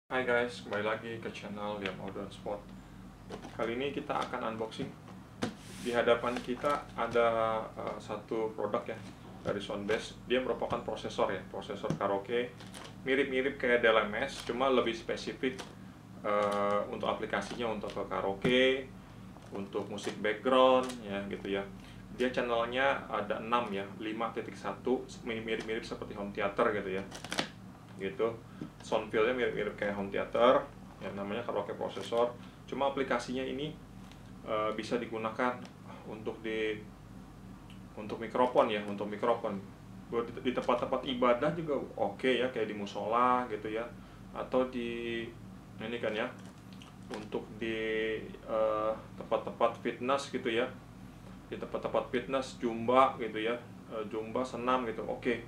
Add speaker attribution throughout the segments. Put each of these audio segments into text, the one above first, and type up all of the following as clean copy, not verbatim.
Speaker 1: Hai guys, kembali lagi ke channel Liam Outdoor Sport. Kali ini kita akan unboxing. Di hadapan kita ada satu produk ya dari Soundbase. Dia merupakan prosesor ya, prosesor karaoke. Mirip-mirip kayak DLMS, cuma lebih spesifik untuk aplikasinya untuk ke karaoke, untuk musik background ya gitu ya. Dia channelnya ada 6 ya, 5.1, mirip-mirip seperti home theater gitu ya. Gitu, sound feel-nya mirip-mirip kayak home theater yang namanya karaoke processor, cuma aplikasinya ini bisa digunakan untuk mikrofon ya, untuk mikrofon di tempat-tempat ibadah juga oke ya, kayak di musola gitu ya, atau di ini kan ya, untuk di tempat-tempat fitness gitu ya, di tempat-tempat fitness, zumba gitu ya, zumba, senam gitu, oke.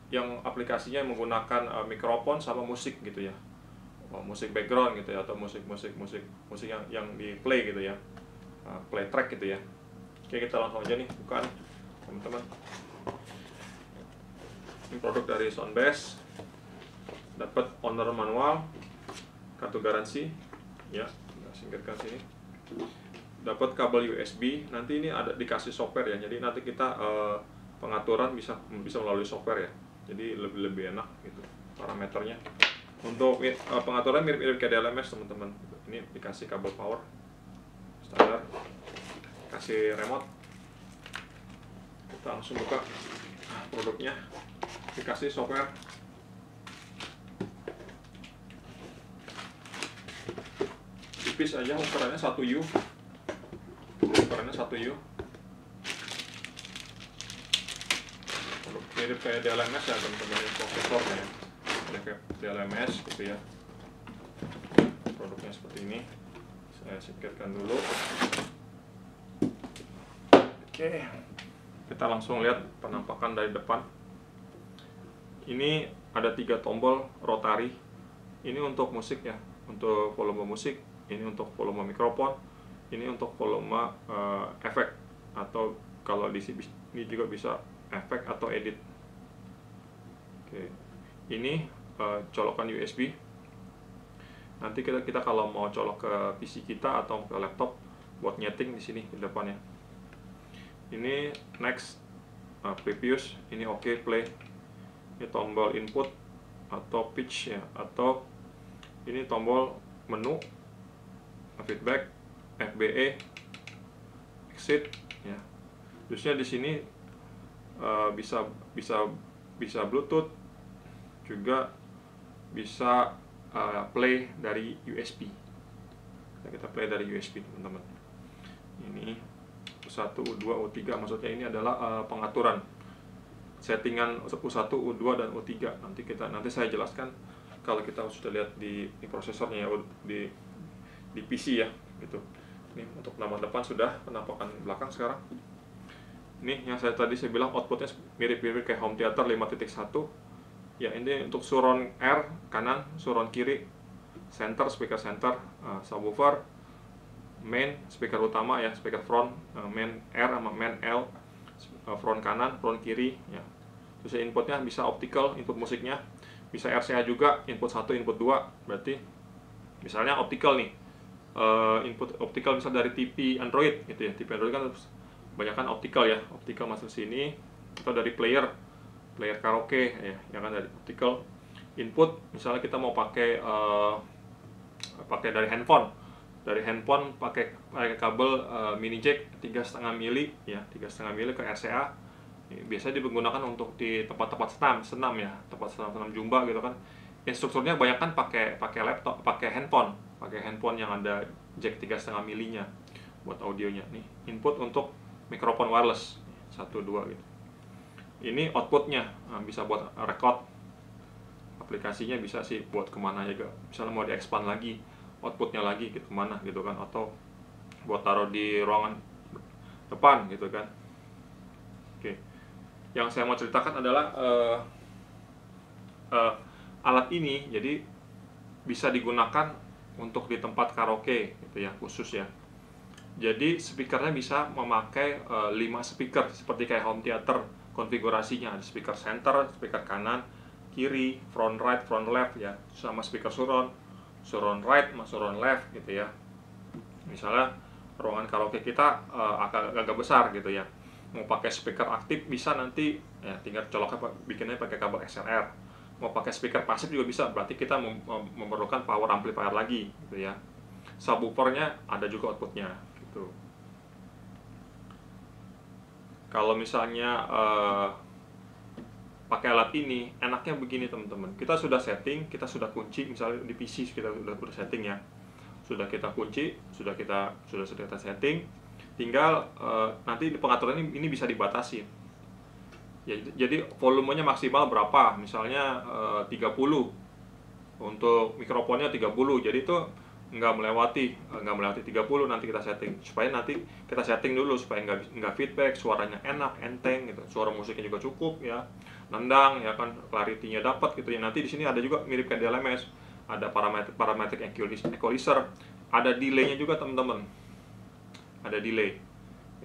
Speaker 1: Yang aplikasinya menggunakan mikrofon sama musik gitu ya, musik background gitu ya, atau musik yang di play gitu ya, play track gitu ya. Oke, kita langsung aja nih bukan teman-teman. Ini produk dari Soundbase, dapat owner manual, kartu garansi ya, kita singkirkan sini, dapat kabel USB. Nanti ini ada dikasih software ya, jadi nanti kita pengaturan bisa melalui software ya, jadi lebih enak gitu parameternya. Untuk pengaturan mirip-mirip kayak DLMS teman-teman. Ini dikasih kabel power standar, kasih remote. Kita langsung buka produknya, dikasih software. Tipis aja, ukurannya 1U, ukurannya 1U. Mirip kayak DLMS ya teman-teman, prosesornya ya, mirip kayak DLMS gitu ya. Produknya seperti ini, saya singkirkan dulu. Oke, kita langsung lihat penampakan dari depan. Ini ada 3 tombol rotary. Ini untuk musik ya, untuk volume musik. Ini untuk volume mikrofon. Ini untuk volume efek, atau kalau di sini juga bisa efek atau edit. Oke, ini colokan USB. Nanti kita kalau mau colok ke PC kita atau ke laptop buat nyeting di sini di depannya. Ini next, previous, ini oke, play. Ini tombol input atau pitch ya, atau ini tombol menu, feedback, FBE, exit ya. Terusnya di sini bisa Bluetooth, juga bisa play dari USB. Kita play dari USB teman-teman. Ini U1, U2, U3, maksudnya ini adalah pengaturan settingan U1, U2 dan U3. Nanti saya jelaskan kalau kita sudah lihat di prosesornya ya, di PC ya gitu. Ini untuk penampakan depan sudah, penampakan belakang sekarang. Ini yang saya bilang outputnya mirip-mirip kayak home theater 5.1 ya. Ini untuk surround R kanan, surround kiri, center, speaker center, subwoofer, main, speaker utama ya, speaker front, main R sama main L, front kanan, front kiri ya. Terus inputnya bisa optical, input musiknya bisa RCA juga, input 1, input 2. Berarti misalnya optical nih, input optical bisa dari TV Android gitu ya. TV Android kan kebanyakan optical ya, optical masuk sini, atau dari player karaoke ya, yang kan dari optical. Input misalnya kita mau pakai dari handphone pakai kabel mini jack 3,5 mili ya, 3,5 mili ke RCA. Biasanya digunakan untuk di tempat-tempat senam ya, tempat senam zumba gitu kan. Instrukturnya banyak kan pakai laptop, pakai handphone yang ada jack 3,5 milinya buat audionya. Nih input untuk mikrofon wireless 1, 2 gitu. Ini outputnya, bisa buat record. Aplikasinya bisa sih buat kemana aja, misalnya mau di-expand lagi outputnya lagi gitu, kemana gitu kan, atau buat taruh di ruangan depan gitu kan. Oke, yang saya mau ceritakan adalah alat ini jadi bisa digunakan untuk di tempat karaoke gitu ya, khusus ya. Jadi speakernya bisa memakai 5 speaker seperti kayak home theater konfigurasinya. Ada speaker center, speaker kanan, kiri, front right, front left ya, sama speaker surround right sama surround left gitu ya. Misalnya ruangan karaoke kita agak besar gitu ya, mau pakai speaker aktif bisa nanti ya, tinggal coloknya bikinnya pakai kabel XLR. Mau pakai speaker pasif juga bisa, berarti kita memerlukan power amplifier lagi gitu ya. Subwoofernya ada juga outputnya gitu. Kalau misalnya pakai alat ini, enaknya begini teman-teman, kita sudah setting, kita sudah kunci, misalnya di PC kita sudah setting ya, sudah kita kunci, sudah kita setting, tinggal nanti pengaturan ini bisa dibatasi ya, jadi volumenya maksimal berapa, misalnya 30 untuk mikrofonnya 30, jadi itu nggak melewati 30, nanti kita setting supaya nanti kita setting dulu supaya nggak feedback, suaranya enak, enteng gitu, suara musiknya juga cukup ya, nendang ya kan, clarity-nya dapat gitu ya. Nanti di sini ada juga mirip kayak DLMS, ada parametric equalizer, ada delay-nya juga teman-teman, ada delay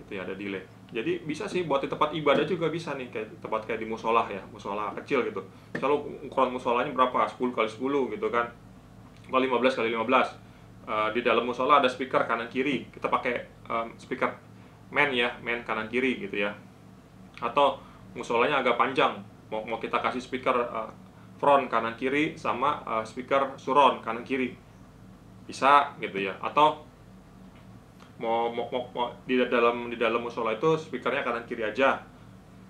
Speaker 1: gitu ya, ada delay. Jadi bisa sih buat di tempat ibadah juga bisa nih, kayak di musola ya, musola kecil gitu. Kalau ukuran musolanya berapa? 10 kali 10 gitu kan, atau 15 kali 15. Di dalam musola ada speaker kanan kiri, kita pakai speaker main kanan kiri gitu ya. Atau musolanya agak panjang, mau kita kasih speaker front kanan kiri sama speaker surround kanan kiri, bisa gitu ya. Atau mau di dalam musola itu speakernya kanan kiri aja,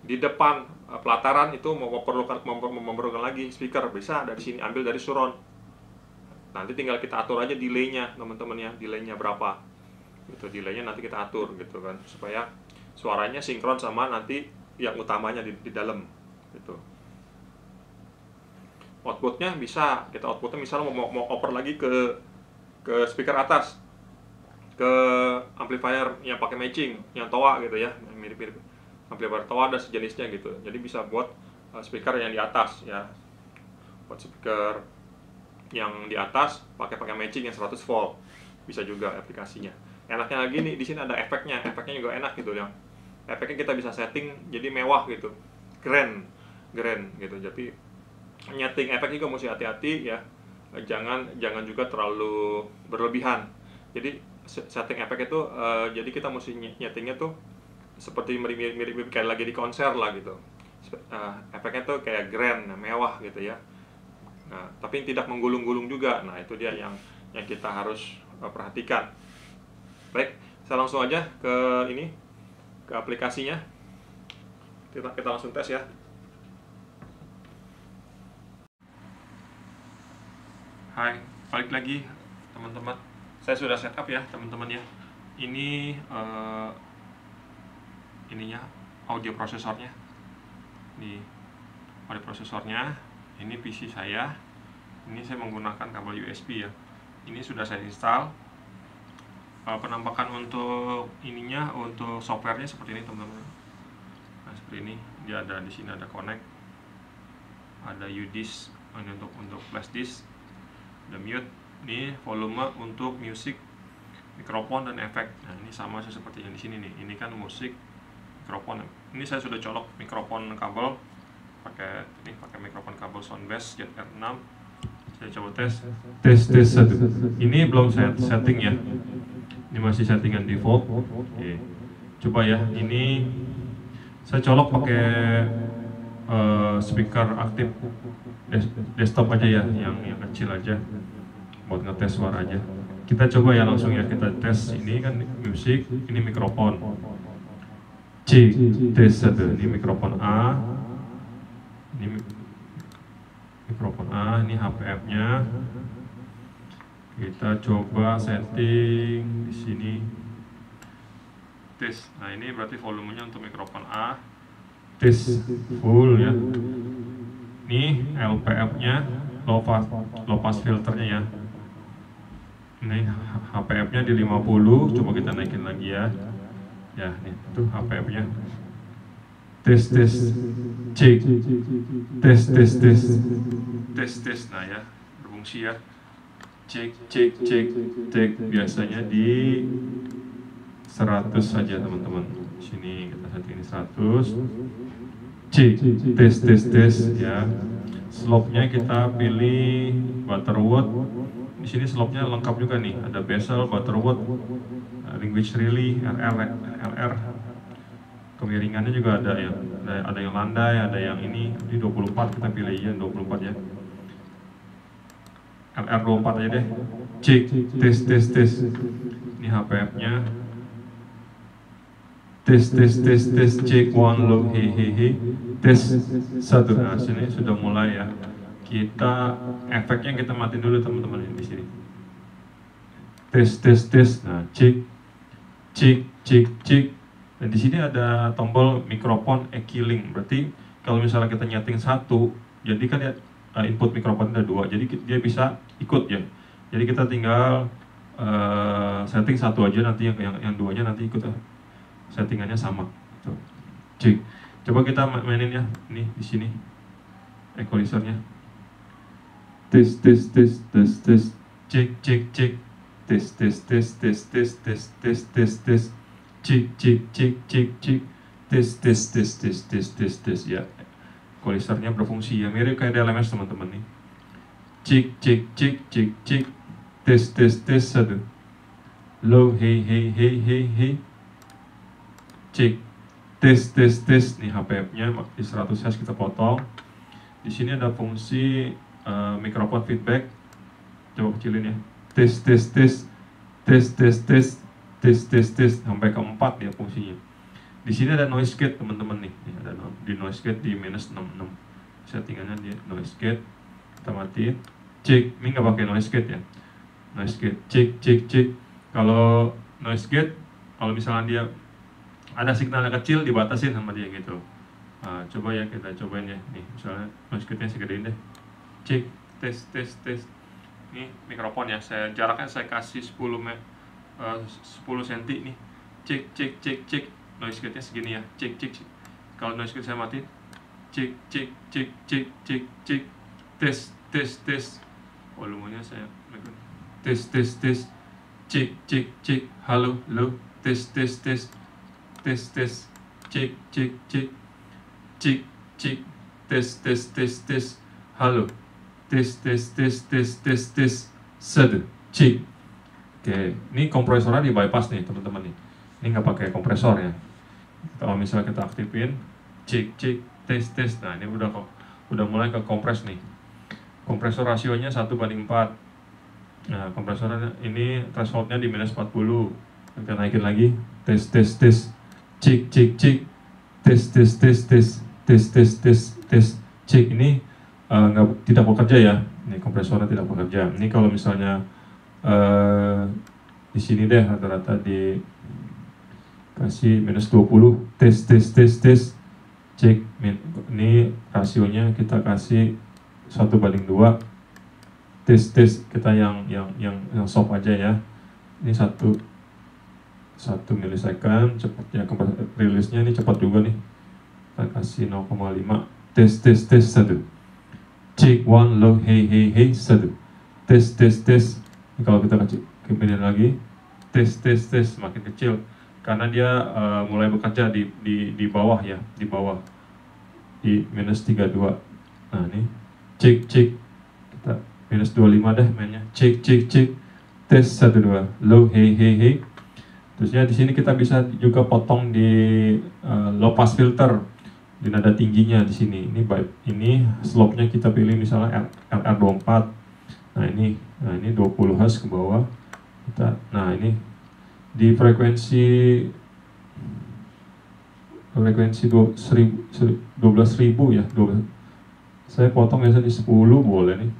Speaker 1: di depan pelataran itu memerlukan lagi speaker, bisa dari sini ambil dari surround. Nanti tinggal kita atur aja delay-nya teman-teman ya, delay-nya berapa gitu, delay-nya nanti kita atur gitu kan, supaya suaranya sinkron sama nanti yang utamanya di dalam gitu. Outputnya bisa kita outputnya misalnya mau oper lagi ke speaker atas, ke amplifier yang pakai matching, yang toa gitu ya, mirip-mirip amplifier toa dan sejenisnya gitu. Jadi bisa buat speaker yang di atas ya, buat speaker yang di atas pakai matching yang 100 volt, bisa juga aplikasinya. Enaknya lagi nih, di sini ada efeknya juga enak gitu ya. Efeknya kita bisa setting jadi mewah gitu, grand gitu. Jadi nyeting efek juga mesti hati-hati ya, jangan juga terlalu berlebihan. Jadi setting efek itu jadi kita mesti nyetingnya tuh seperti mirip kayak lagi di konser lah gitu. Efeknya tuh kayak grand, mewah gitu ya. Nah, tapi tidak menggulung-gulung juga. Nah, itu dia yang kita harus perhatikan. Baik, saya langsung aja ke aplikasinya. Kita langsung tes ya. Hai, balik lagi teman-teman. Saya sudah setup ya teman-teman ya. Ini ininya audio prosesornya. Di audio prosesornya. Ini PC saya. Ini saya menggunakan kabel USB ya. Ini sudah saya install. Penampakan untuk ininya, untuk softwarenya seperti ini teman-teman. Nah, seperti ini. Dia ada di sini, ada connect, ada UDIS ini untuk flash disk, ada mute. Ini volume untuk music, mikrofon dan efek. Nah, ini sama seperti yang di sini nih. Ini kan musik, mikrofon. Ini saya sudah colok mikrofon kabel pakai mikrofon kabel Soundbass ZR6. Saya coba tes 1. Ini belum saya setting ya, ini masih settingan default. Oke, coba ya, ini saya colok pakai speaker aktif desktop aja ya, yang kecil aja buat ngetes suara aja. Kita coba ya langsung ya, kita tes. Ini kan musik, ini mikrofon C, tes 1. Ini mikrofon A, ini mikrofon A, ini HPF-nya. Kita coba setting di sini. Tes. Nah, ini berarti volumenya untuk mikrofon A. Tes full ya. Ini LPF-nya, low pass filternya ya. Ini HPF-nya di 50. Coba kita naikin lagi ya. Ya, itu HPF-nya. Tes cek, tes. Nah ya, berfungsi ya. Cek. Biasanya di 100 saja teman-teman. Sini kita setting 100. Cek, tes ya. Slope-nya kita pilih Butterworth. Di sini slope-nya lengkap juga nih, ada bezel, Butterworth, Greenwich Riley, RR. Kemiringannya juga ada ya, ada yang landai, ada yang ini. Di 24 kita pilih ya, 24 ya. RR24 aja deh. Cek, tes. Ini HPF-nya. Tes, cek, one low, he. Tes, satu. Nah, sini sudah mulai ya. Kita efeknya kita matiin dulu teman-teman di sini. Tes. Nah, cek. Dan di sini ada tombol mikrofon equaling. Berarti kalau misalnya kita nyeting satu, jadi kan ya input mikrofon ada dua, jadi dia bisa ikut ya. Jadi kita tinggal setting satu aja, nanti yang duanya nanti ikut settingannya sama. Cek. Coba kita mainin ya. Ini di sini equalizernya. Tes. Cek. Tes. Cek. Tes. Ya. Equalizernya berfungsi ya, mirip kayak DLMS teman-teman nih. Cek. Tes. Satu. Low, hey. Cek. Tes. Nih HPF-nya di 100 Hz kita potong. Di sini ada fungsi mikrofon feedback. Coba kecilin ya. Tes. Sampai ke 4 ya fungsinya. Di sini ada noise gate teman-teman nih. Ada di noise gate di -66. Settingannya di noise gate. Kita matiin. Cek. Ini nggak pakai noise gate ya. Noise gate. Cek. Kalau noise gate, kalau misalnya dia ada signalnya kecil, dibatasin sama dia gitu. Nah, coba ya kita cobain ya. Nih, misalnya noise gate-nya saya gedein deh. Cek. Tes. Ini mikrofon ya. Jaraknya saya kasih 10 cm nih. Cek. Noise gate-nya segini ya. Cek. Kalau noise gate saya mati. Cek. Tes. Volumenya saya tes. Cek. Halo. Tes. Cek. Tes. Halo. Tes. Satu. Cek. Oke, ini kompresornya di bypass nih teman-teman nih. Ini nggak pakai kompresor ya. Kalau misalnya kita aktifin, cek. Tes. Nah, ini udah mulai ke kompres nih. Kompresor rasionya 1:4. Nah, kompresornya ini thresholdnya di -40. Kita naikin lagi. Tes. Cek. Tes. Cek. Ini tidak bekerja ya. Ini kompresornya tidak bekerja. Ini kalau misalnya di sini deh rata-rata di kasih -20. Tes. Cek. Ini rasionya kita kasih 1:2. Tes. Kita yang soft aja ya. Ini 1 milisecond cepatnya, rilisnya ini cepat juga nih. Kita kasih 0,5. Tes. Satu. Cek. One low, hey. Satu. Tes. Ini kalau kita kecilin lagi. Tes. Makin kecil karena dia mulai bekerja di bawah ya, di bawah di -32. Nah, ini cek. Kita -25 deh mainnya. Cek. Tes 1 2. Low, hey. Terusnya di sini kita bisa juga potong di low pass filter di nada tingginya di sini. Ini slope-nya kita pilih misalnya RR24. Nah, ini 20 Hz ke bawah. Nah, ini di frekuensi 12.000 ya. Saya potong biasanya di 10 boleh nih.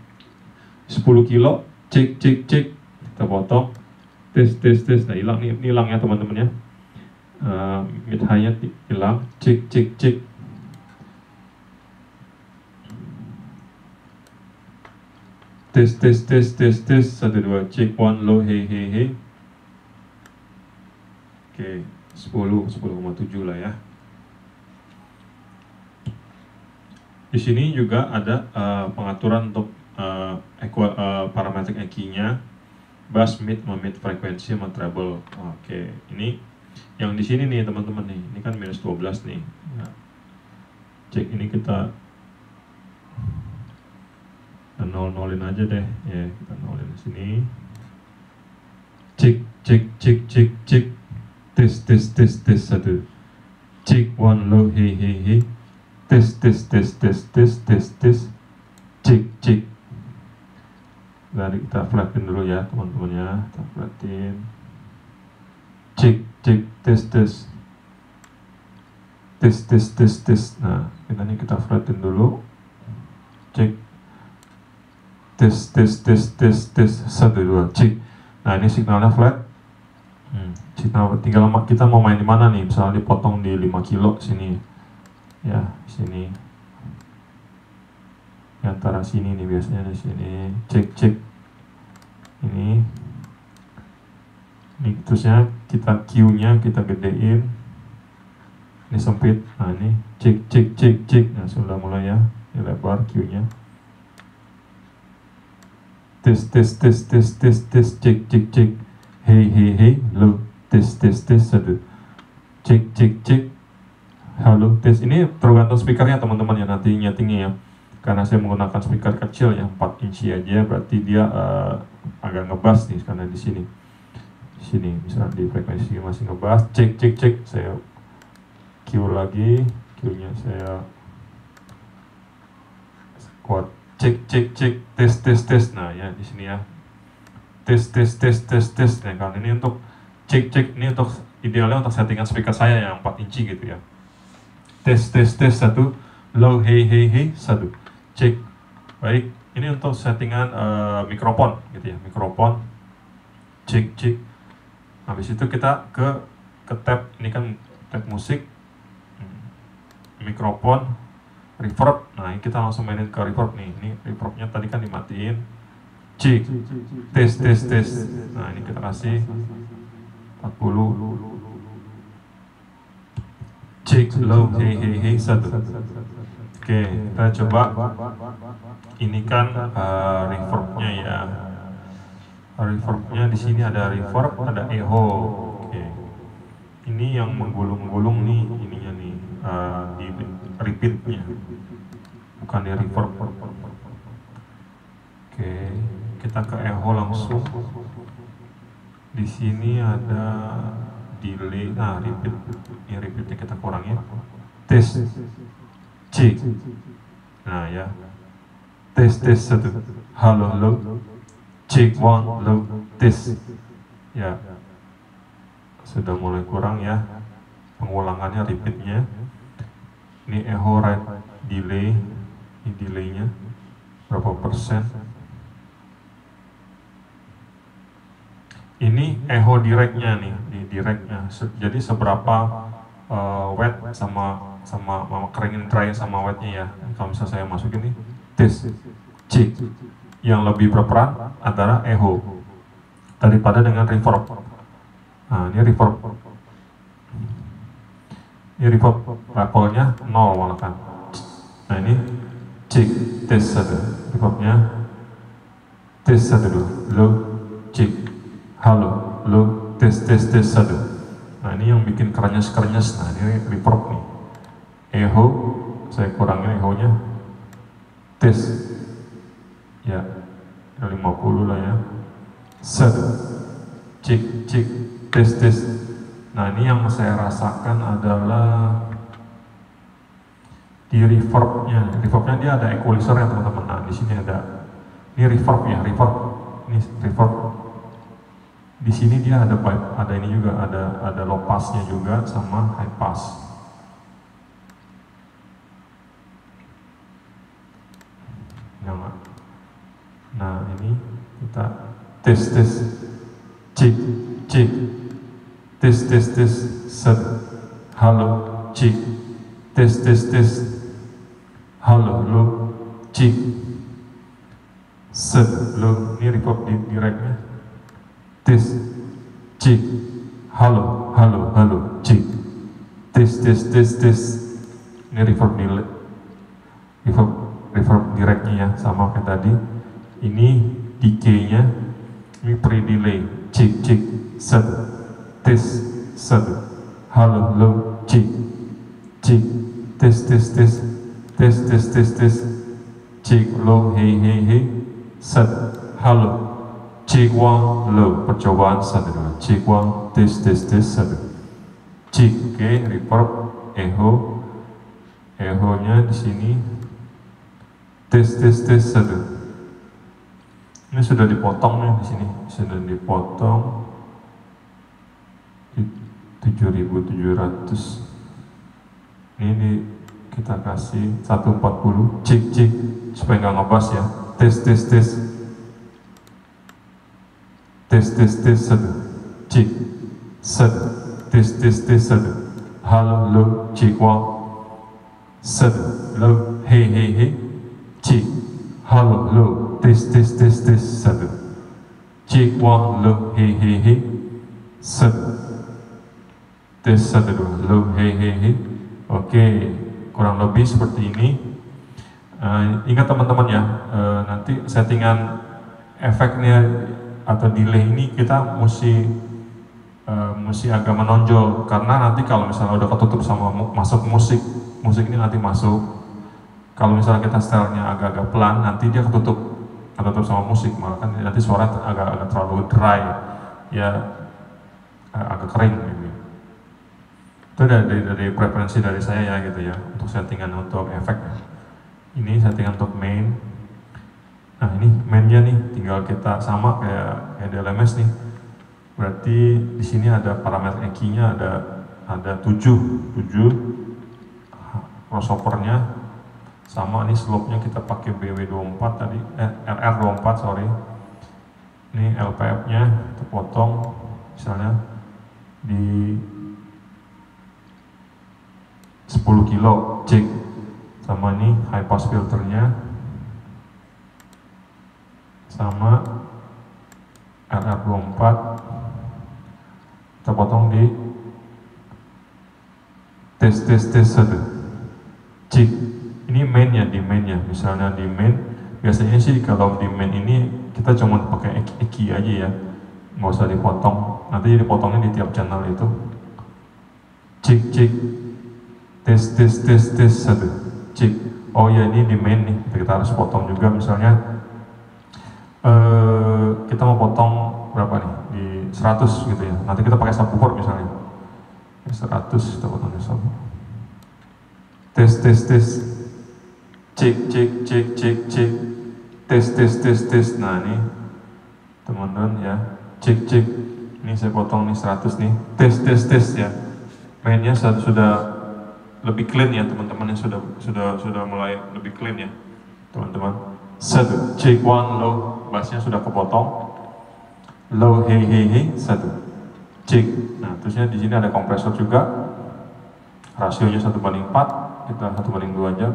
Speaker 1: 10 kilo. Cek. Kita potong. Tes. Nah, hilang nih. Ini hilang ya teman-teman ya. Mid high-nya hilang. Cek. Tes 1 2. Cek. One low, hey. Oke, 10,7 lah ya. Di sini juga ada pengaturan untuk parameter EQ-nya, bass, mid frekuensi sama treble. Oke, ini yang di sini nih teman-teman nih. Ini kan -12 nih. Nah, cek ini kita kita nolin aja deh ya, kita nolin di sini. Cek cek cek cek cek, tes tes tes tes, 1 cek 1 low, hey hey hey, tes tes tes tes tes tes tes, cek cek. Lalu kita flatten dulu ya teman-teman ya, kita flatten. Cek cek tes tes tes tes tes tes. Nah kita flatten dulu. Cek tes tes tes tes tes, 1 2 cek. Nah ini signalnya flat. Signal tinggal kita mau main di mana nih, misalnya dipotong di 5 kilo sini ya, sini di antara sini nih biasanya, di sini. Cek cek ini terusnya kita Q-nya kita gedein, ini sempit. Nah ini cek cek cek cek. Nah sudah mulai ya, ini lebar Q-nya. Tes tes tes tes tes tes, cek cek cek, hey hey hey, low, tes tes tes, 1 cek cek cek, halo, tes. Ini tergantung speakernya teman-teman ya, nanti nyetingnya ya, karena saya menggunakan speaker kecil ya, 4 inci aja, berarti dia agak ngebas nih karena di sini misalnya di frekuensi masih ngebas. Cek cek cek, saya Q lagi, Q-nya saya kuat. Cek cek cek, tes tes tes. Nah ya di sini ya, tes tes tes tes tes. Nah kan ini untuk cek cek, ini untuk idealnya untuk settingan speaker saya yang 4 inci gitu ya. Tes tes tes, 1 low, hey hey hey, 1 cek. Baik, ini untuk settingan mikrofon gitu ya, mikrofon. Cek cek. Habis itu kita ke tab, ini kan tab musik, mikrofon, reverb. Nah ini kita langsung mainin ke reverb nih. Ini reverbnya tadi kan dimatiin. Cek tes tes tes. Nah ini kita kasih 40. Cek low, hey hey hey, 1. Oke, kita coba. Ini kan reverbnya ya. Reverbnya di sini ada reverb, ada echo. Oke. Ini yang menggulung-gulung nih, ininya nih, di repeatnya, bukan di reverb. Oke, kita ke echo langsung. Di sini ada delay, nah repeat, ini repeatnya kita kurangin. Tes, cek. Nah ya, tes tes, 1 halo halo, cek 1 low, tes ya, sudah mulai kurang ya pengulangannya, repeatnya. Ini echo right delay, ini delaynya berapa persen. Ini echo directnya nih, di directnya. Jadi seberapa wet sama keringin dry sama wetnya ya. Kalau misalnya saya masukin nih, tes cek, yang lebih berperan antara echo daripada dengan reverb. Nah ini reverb, levelnya 0 malah kan. Nah ini cek tes 1, reverbnya tes 1 dulu, low, cek, halo, low, tes tes tes 1. Nah ini yang bikin kerenyes-kerenyes. Nah ini reverb nih. Echo saya kurangin echo-nya. Tes ya 50 lah ya. 1 cek cek, tes tes. Nah ini yang saya rasakan adalah di reverbnya. Reverbnya dia ada equalizer ya teman-teman. Nah di sini ada, ini reverb ya, reverb. Ini reverb. Di sini dia ada ini juga, ada low passnya juga sama high pass. Nah ini kita tes tes, cek cek, tes tes tes, 1 halo, cek, tes tes tes, halo low, cek, 1 low. Ini reverb directnya. Tes cek, halo halo halo, cek, tes tes tes tes. Ini reverb delay, reverb directnya ya, sama kayak tadi. Ini decay-nya, ini pre-delay. Cek cek, 1 tes, 1 halo low, cek cek, tes tes tes, tes tes tes tes,
Speaker 2: cek low hey hey hey set halo cek one low percobaan satu dua cek one tes satu cek oke reverb echo nya di sini tes satu. Ini sudah dipotong nih di sini, sudah dipotong di 7.700. Ini kita kasih 140, cek supaya nggak ngebas ya. Tes satu, cek satu, tes satu. Halo lo cek one satu, lo hey cek halo lo tes satu, cek one lo hey satu, tes satu dua lo hey. Oke, kurang lebih seperti ini. Ingat teman-teman ya, nanti settingan efeknya atau delay ini kita mesti agak menonjol, karena nanti kalau misalnya udah ketutup sama masuk musik ini nanti masuk. Kalau misalnya kita stylenya agak-agak pelan, nanti dia ketutup sama musik, malah kan nanti suara agak terlalu dry, ya agak kering gitu. Itu dari preferensi dari saya ya gitu ya, untuk settingan untuk efek. Ini settingan untuk main. Nah ini mainnya nih, tinggal kita sama kayak di LMS nih. Berarti di sini ada parameter EQ-nya ada 7 crossover-nya sama. Nih slope-nya kita pakai BW24 tadi, RR24 sorry. Ini LPF-nya kita potong misalnya di 10 kilo, cek sama ini high pass filternya sama RR24 kita potong di tes satu, cek ini mainnya, di mainnya misalnya di main biasanya sih kalau di main ini kita cuma pakai EQ aja ya, nggak usah dipotong, nanti dipotongnya di tiap channel itu. Cek tes satu, cek. Oh ya ini di main nih, kita harus potong juga misalnya kita mau potong berapa nih, di 100 gitu ya, nanti kita pakai subwoofer misalnya 100 kita potong di subwoofer. Tes cek tes. Nah ini teman-teman ya, cek ini saya potong nih 100 nih, tes ya. Mainnya sudah lebih clean ya teman-teman, yang sudah mulai lebih clean ya teman-teman. Satu, cek one low, bassnya sudah kepotong, low hey satu, cek. Nah terusnya di sini ada kompresor juga, rasionya 1:4, kita 1:2 aja.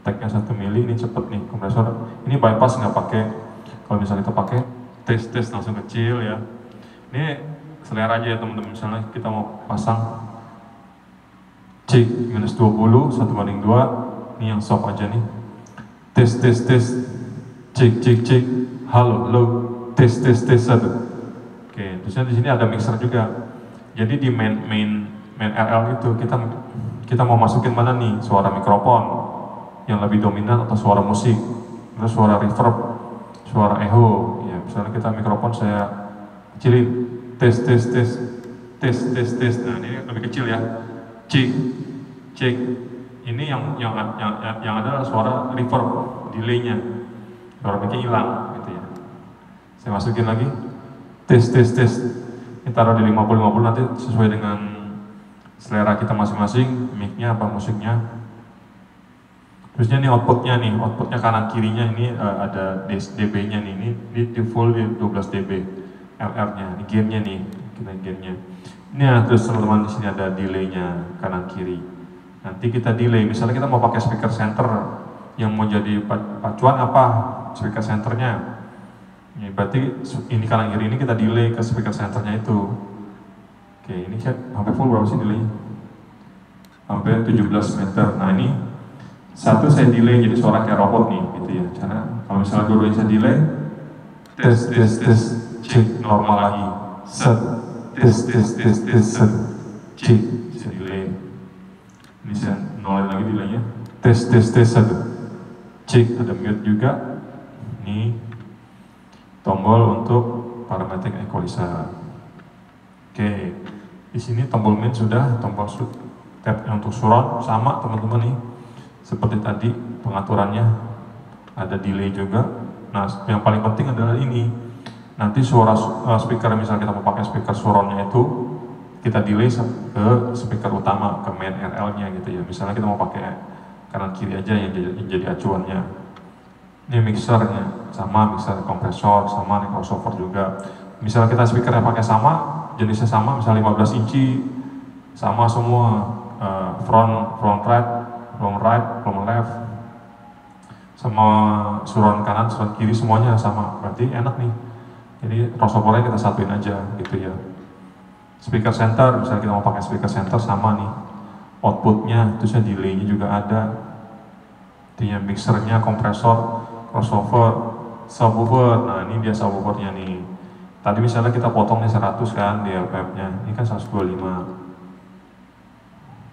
Speaker 2: Tag-nya 1 mili, ini cepet nih kompresor. Ini bypass nggak pakai, kalau misalnya kita pakai tes langsung kecil ya. Ini selera aja ya teman-teman, misalnya kita mau pasang cek -20, 1:2, ini yang soft aja nih. Tes, cek, halo, low, tes satu. Oke, terusnya di sini ada mixer juga. Jadi di main RL itu kita mau masukin mana nih, suara mikrofon yang lebih dominan atau suara musik, terus suara reverb, suara echo. Ya misalnya kita mikrofon saya kecilin, tes. Nah ini lebih kecil ya. Cek. Ini yang ada suara reverb, delay-nya, suara mic-nya hilang gitu ya. Saya masukin lagi, tes. Ini taruh di 50 nanti sesuai dengan selera kita masing-masing, mic-nya apa musiknya. Terusnya ini outputnya kanan kirinya ini ada dB-nya nih, ini di full di 12 dB LR-nya, ini gain-nya nih, kita gain-nya. Nah, terus teman-teman di sini ada delay-nya kanan kiri. Nanti kita delay, misalnya kita mau pakai speaker center yang mau jadi pacuan apa speaker centernya. Ini berarti ini kanan kiri ini kita delay ke speaker centernya itu. Oke, ini sampai full berapa sih delay? Sampai 17 meter. Nah ini satu saya delay jadi suara kayak robot nih, gitu ya. Karena kalau misalnya dua-duanya saya delay, tes, cek normal lagi, set. Tes, cek, bisa delay. Ini saya nolin lagi delaynya. Tes, satu, cek, ada mute juga. Ini tombol untuk parametric equalizer. Oke, di sini tombol main sudah, tombol tab untuk surround sama teman-teman nih. Seperti tadi pengaturannya ada delay juga. Nah, yang paling penting adalah ini. Nanti suara speaker, misalnya kita mau pakai speaker surroundnya itu kita delay ke speaker utama, ke main RL-nya gitu ya. Misalnya kita mau pakai kanan kiri aja yang jadi acuannya. Ini mixernya sama, mixer kompresor sama, nih crossover juga. Misalnya kita speakernya pakai sama, jenisnya sama, misalnya 15 inci sama semua, front right, front left, sama surround kanan, surround kiri semuanya sama. Berarti enak nih. Jadi crossovernya kita satuin aja gitu ya. Speaker center, misalnya kita mau pakai speaker center sama nih. Outputnya, terusnya delaynya juga ada. Intinya mixernya, kompresor, crossover, subwoofer. Nah ini dia subwoofernya nih. Tadi misalnya kita potong nih 100 kan di LPF-nya, ini kan 125.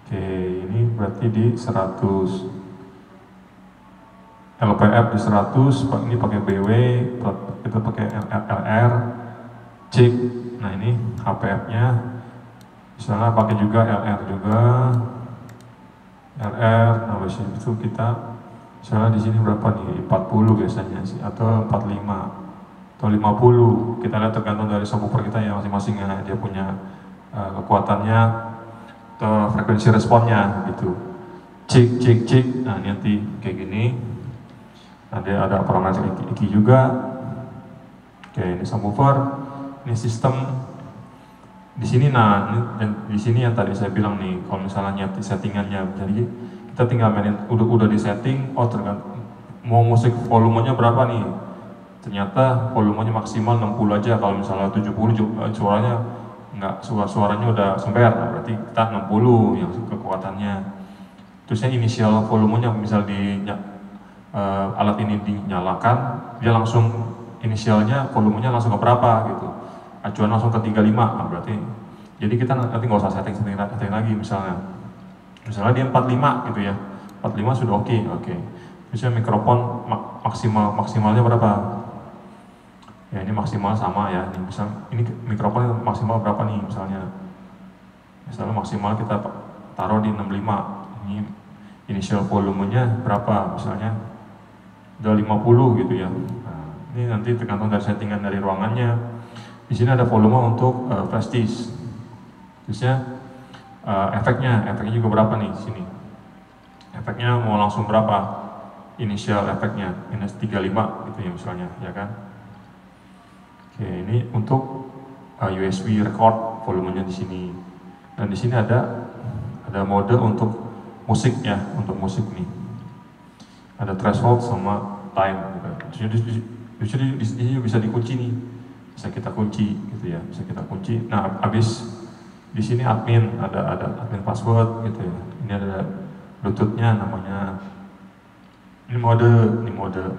Speaker 2: Oke, ini berarti di 100. LPF di 100, ini pakai BW, kita pakai LR, cek. Nah ini HPF-nya, misalnya pakai juga LR juga, LR. Nah habis itu kita, misalnya di sini berapa nih, 40 biasanya sih, atau 45, atau 50. Kita lihat tergantung dari subwoofer kita ya masing-masing ya, dia punya kekuatannya atau frekuensi responnya gitu. Cek. Nah ini nanti kayak gini. Ada parameter EQ juga. Oke, ini subwoofer, ini sistem. Di sini, nah, di sini yang tadi saya bilang nih, kalau misalnya nyetir settingannya, jadi kita tinggal mainin, udah di setting. Oh tergantung mau musik volumenya berapa nih. Ternyata volumenya maksimal 60 aja. Kalau misalnya 70 suaranya nggak, suaranya udah sember. Nah, berarti kita 60 yang kekuatannya. Terusnya inisial volumenya misal di alat ini dinyalakan, dia langsung inisialnya volumenya langsung ke berapa gitu, acuan langsung ke 35. Nah, berarti jadi kita nanti nggak usah setting lagi. Misalnya dia 45 gitu ya, 45 sudah oke. Misalnya mikrofon maksimalnya berapa ya, ini maksimal sama ya, ini mikrofon maksimal berapa nih, misalnya maksimal kita taruh di 65. Ini inisial volumenya berapa, misalnya udah 50 gitu ya. Nah, ini nanti tergantung dari settingan dari ruangannya. Di sini ada volume untuk prestige. Terusnya efeknya juga berapa nih di sini. Efeknya mau langsung berapa? Inisial efeknya minus 35 gitu ya misalnya, ya kan. Oke, ini untuk USB record volumenya di sini. Dan di sini ada mode untuk musik ya, untuk musik nih. Ada threshold sama time gitu. Jadi di sini bisa dikunci nih, bisa kita kunci gitu ya, bisa kita kunci. Nah, habis di sini admin, ada admin password gitu ya. Ini ada Bluetooth-nya namanya. Ini mode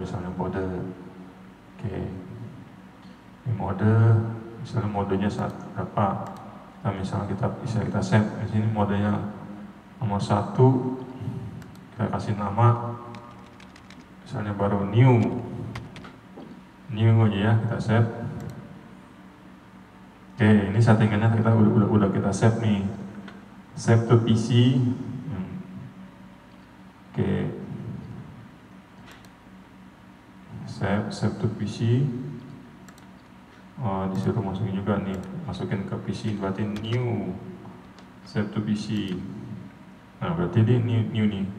Speaker 2: misalnya mode. Oke. Ini mode, misalnya modenya saat berapa. Nah, misalnya kita set di sini modenya nomor 1. Kita kasih nama misalnya baru new aja ya, kita set. Oke, ini settingannya kita udah kita set nih, save to PC. Oke, save to PC. Disuruh masukin juga nih, masukin ke PC, berarti new, save to PC. Nah berarti ini new nih,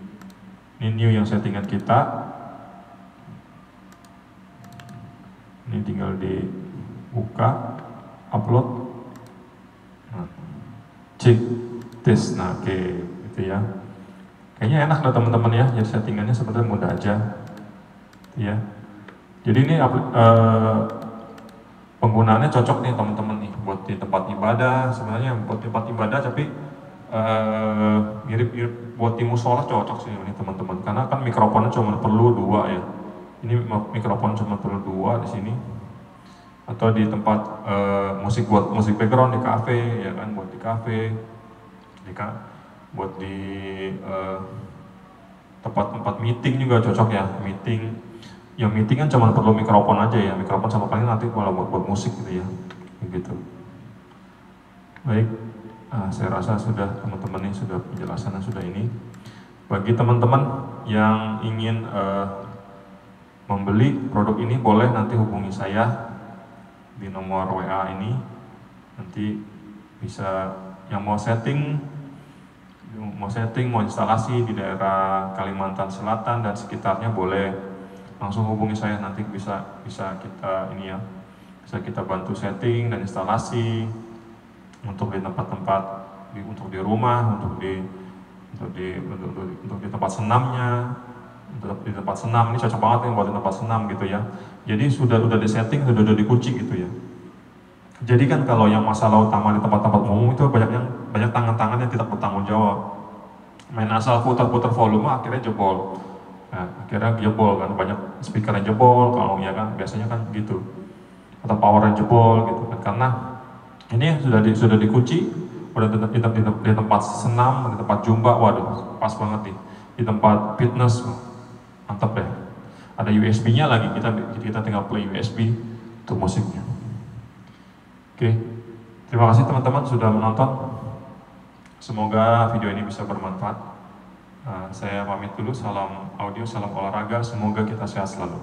Speaker 2: ini new yang settingan kita. Ini tinggal dibuka, upload, nah, cek, tes. Nah oke, gitu ya. Kayaknya enak lah teman-teman ya, jadi settingannya sebenarnya mudah aja, ya. Jadi ini penggunaannya cocok nih teman-teman nih, buat di tempat ibadah. Sebenarnya buat tempat ibadah, tapi mirip-mirip buat di musola cocok sih ini teman-teman, karena kan mikrofonnya cuma perlu 2 ya. Ini mikrofon cuma perlu 2 di sini, atau di tempat buat musik background di kafe ya kan, buat di kafe, buat di tempat-tempat meeting juga cocok ya, meeting. Yang meeting kan cuma perlu mikrofon aja ya, mikrofon sama paling nanti kalau buat musik gitu ya, gitu. Baik, saya rasa sudah teman-teman ini sudah penjelasannya sudah ini. Bagi teman-teman yang ingin membeli produk ini boleh nanti hubungi saya di nomor WA ini. Nanti bisa yang mau setting, mau instalasi di daerah Kalimantan Selatan dan sekitarnya boleh langsung hubungi saya, nanti bisa kita ini ya, bisa kita bantu setting dan instalasi untuk di tempat-tempat, untuk di rumah, untuk di tempat senamnya, untuk di tempat senam. Ini cocok banget nih buat di tempat senam gitu ya. Jadi sudah disetting, sudah dikunci gitu ya. Jadi kan kalau yang masalah utama di tempat-tempat umum itu banyak tangan-tangan yang tidak bertanggung jawab. Main asal putar-putar volume akhirnya jebol. Nah, akhirnya jebol kan, banyak speaker yang jebol kalau ya kan, biasanya kan gitu. Atau power yang jebol gitu kan, karena ini sudah dikunci, udah di tempat senam, di tempat jumba, waduh pas banget nih. Di tempat fitness, mantap deh. Ada USB-nya lagi, kita tinggal play USB untuk musiknya. Oke, terima kasih teman-teman sudah menonton. Semoga video ini bisa bermanfaat. Saya pamit dulu, salam audio, salam olahraga, semoga kita sehat selalu.